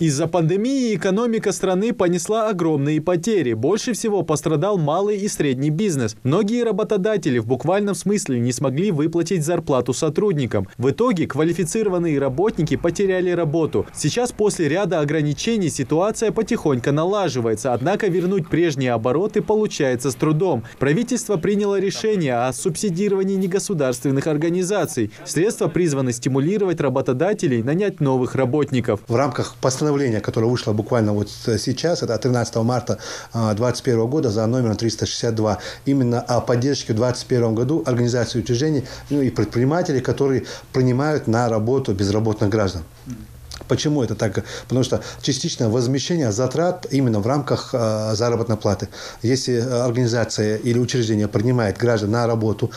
Из-за пандемии экономика страны понесла огромные потери. Больше всего пострадал малый и средний бизнес. Многие работодатели в буквальном смысле не смогли выплатить зарплату сотрудникам. В итоге квалифицированные работники потеряли работу. Сейчас после ряда ограничений ситуация потихоньку налаживается, однако вернуть прежние обороты получается с трудом. Правительство приняло решение о субсидировании негосударственных организаций. Средства призваны стимулировать работодателей нанять новых работников. В рамках постановления, которое вышло буквально вот сейчас, это от 13 марта 2021 года за номером 362, именно о поддержке в 2021 году организаций и учреждений, и предпринимателей, которые принимают на работу безработных граждан. Почему это так? Потому что частичное возмещение затрат именно в рамках заработной платы. Если организация или учреждение принимает граждан на работу,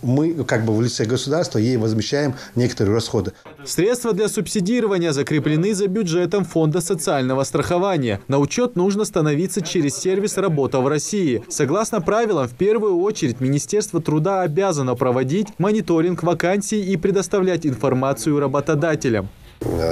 мы как бы в лице государства ей возмещаем некоторые расходы. Средства для субсидирования закреплены за бюджетом Фонда социального страхования. На учет нужно становиться через сервис «Работа в России». Согласно правилам, в первую очередь Министерство труда обязано проводить мониторинг вакансий и предоставлять информацию работодателям.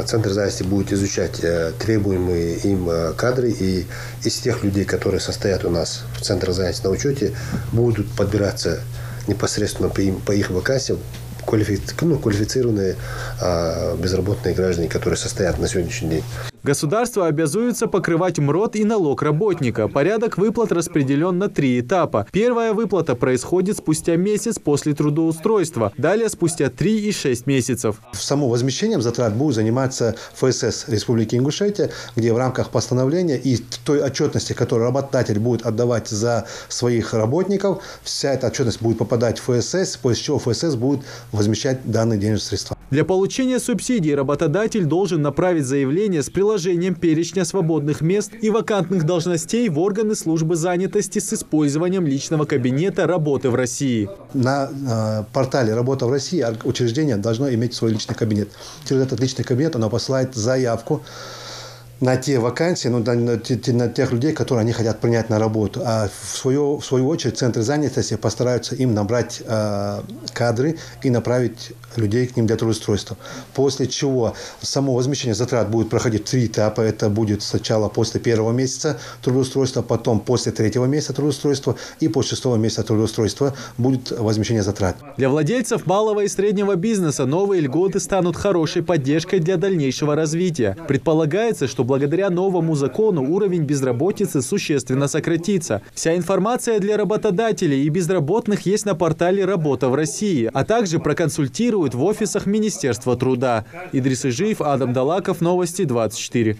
Центр занятости будет изучать требуемые им кадры, и из тех людей, которые состоят у нас в Центре занятости на учете, будут подбираться непосредственно по их вакансиям квалифицированные безработные граждане, которые состоят на сегодняшний день. Государство обязуется покрывать МРОТ и налог работника. Порядок выплат распределен на 3 этапа. Первая выплата происходит спустя месяц после трудоустройства, далее спустя 3 и 6 месяцев. Само возмещением затрат будет заниматься ФСС Республики Ингушетия, где в рамках постановления и той отчетности, которую работодатель будет отдавать за своих работников, вся эта отчетность будет попадать в ФСС, после чего ФСС будет возмещать данные денежные средства. Для получения субсидий работодатель должен направить заявление с приложением перечня свободных мест и вакантных должностей в органы службы занятости с использованием личного кабинета «Работы в России». На портале «Работа в России» учреждение должно иметь свой личный кабинет. Через этот личный кабинет оно посылает заявку на те вакансии, на тех людей, которые они хотят принять на работу. А в свою очередь центры занятости постараются им набрать кадры и направить людей к ним для трудоустройства. После чего само возмещение затрат будет проходить в 3 этапа. Это будет сначала после 1-го месяца трудоустройства, потом после 3-го месяца трудоустройства и после 6-го месяца трудоустройства будет возмещение затрат. Для владельцев малого и среднего бизнеса новые льготы станут хорошей поддержкой для дальнейшего развития. Предполагается, что благодаря новому закону уровень безработицы существенно сократится. Вся информация для работодателей и безработных есть на портале «Работа в России», а также проконсультируют в офисах Министерства труда. Идрис Ижиев, Адам Далаков, Новости 24.